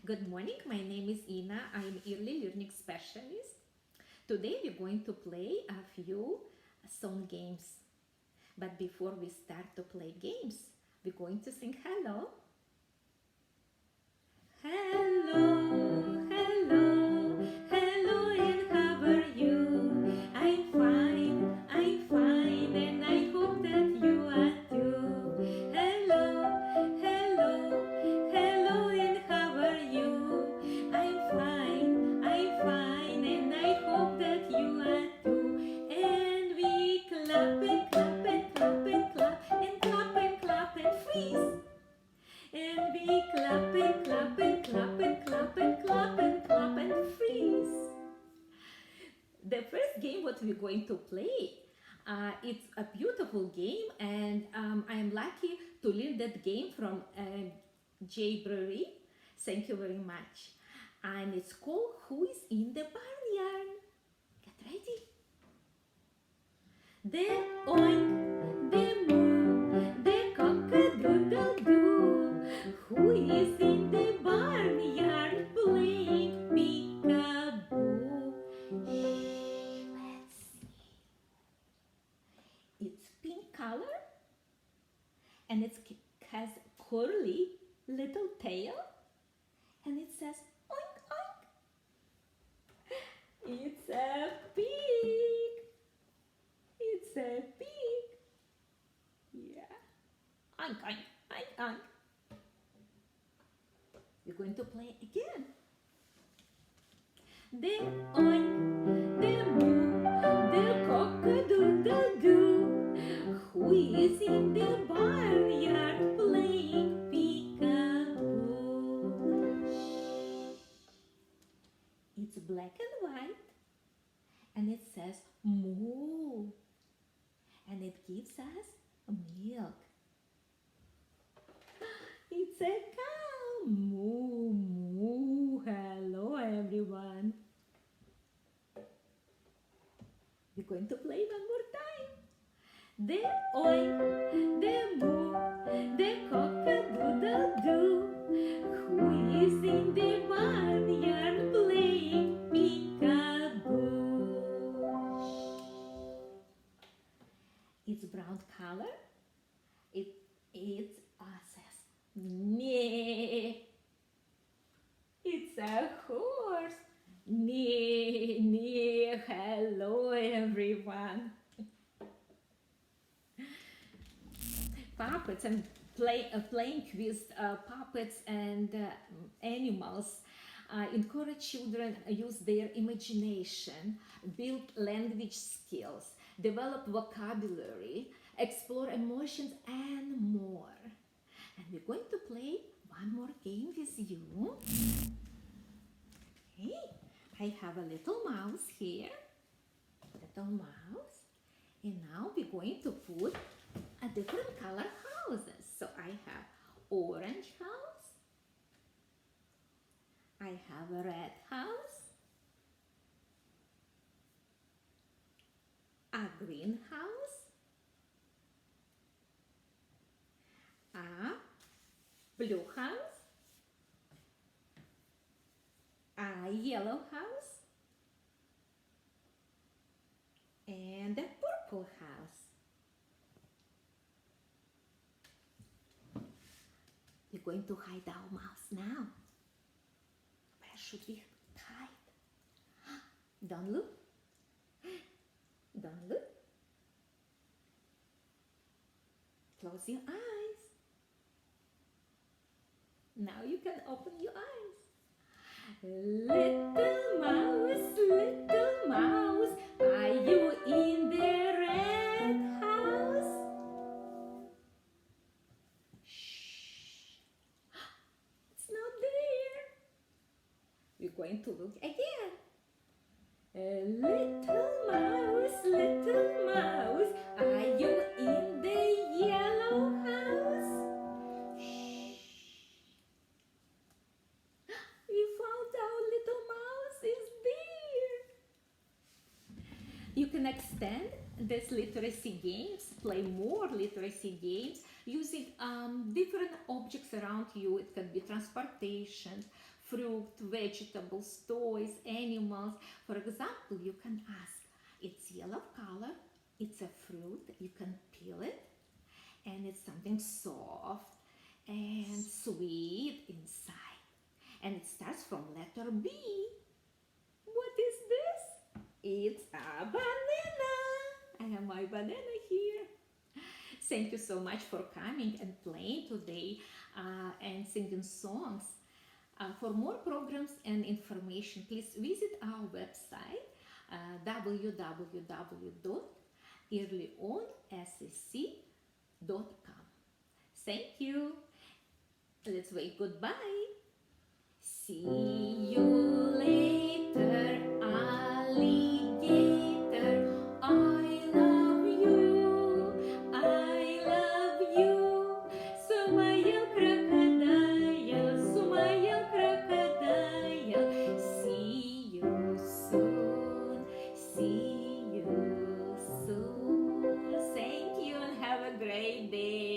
Good morning, my name is Ina. I'm early learning specialist. Today we're going to play a few song games. But before we start to play games, we're going to sing hello. Hello, hello, hello, and how are you? I'm fine, and I hope that you are too. Hello, hello, hello, and how are you? I'm fine, and I hope that you are too. And we clap and clap and clap and clap and clap and clap and freeze. And we clap and clap and clap and clap and clap and clap and freeze. The first game what we're going to play, it's a beautiful game, and I am lucky to learn that game from Jay Brewery. Thank you very much. And it's called Who is in the Barnyard? Get ready. The oink, the moo, the cock-a-doodle-doo. Who is in the barnyard playing peek-a-boo? Shh, let's see. It's pink color and it has curly little tail and it says oink oink. It's a pig. It's a pig. Yeah. Oink, oink, oink, oink. We're going to play again. The oink, the moo, the cock-a-doodle-doo. Who is in the barnyard playing peek-a-boo? It's black and white and it says moo. And it gives us milk. It's a cow. Moo, moo. Hello, everyone. We're going to play one more time. The oink, the moo, the cock-a-doodle-doo. Who is in the barnyard playing peek-a-boo? It's brown color. It says neigh. It's a horse. Neigh, neigh. Hello, everyone. Puppets and playing with puppets and animals encourage children use their imagination, build language skills, develop vocabulary, explore emotions, and more. And we're going to play one more game with you. Okay, I have a little mouse here, little mouse, and now we're going to put a different color houses. So I have orange house, I have a red house, a green house, a blue house, a yellow house, and a purple house. We're going to hide our mouse now. Where should we hide? Don't look. Don't look. Close your eyes. Now you can open your eyes. Little mouse, are you in the red house? Shh. It's not there. We're going to look again. Little mouse, are you in the yellow house? Shh. We found our little mouse is there. You can extend these literacy games, play more literacy games using different objects around you. It can be transportation, fruit, vegetables, toys, animals. For example, you can ask, it's yellow color, it's a fruit, you can peel it, and it's something soft and sweet inside. And it starts from letter B. What is this? It's a banana. I have my banana here. Thank you so much for coming and playing today and singing songs. For more programs and information, please visit our website www.earlyonscc.com. Thank you. Let's wave goodbye. See you later, alligator. I love you. I love you. Smile, crocodile. Smile, crocodile. See you soon. See you soon. Thank you and have a great day.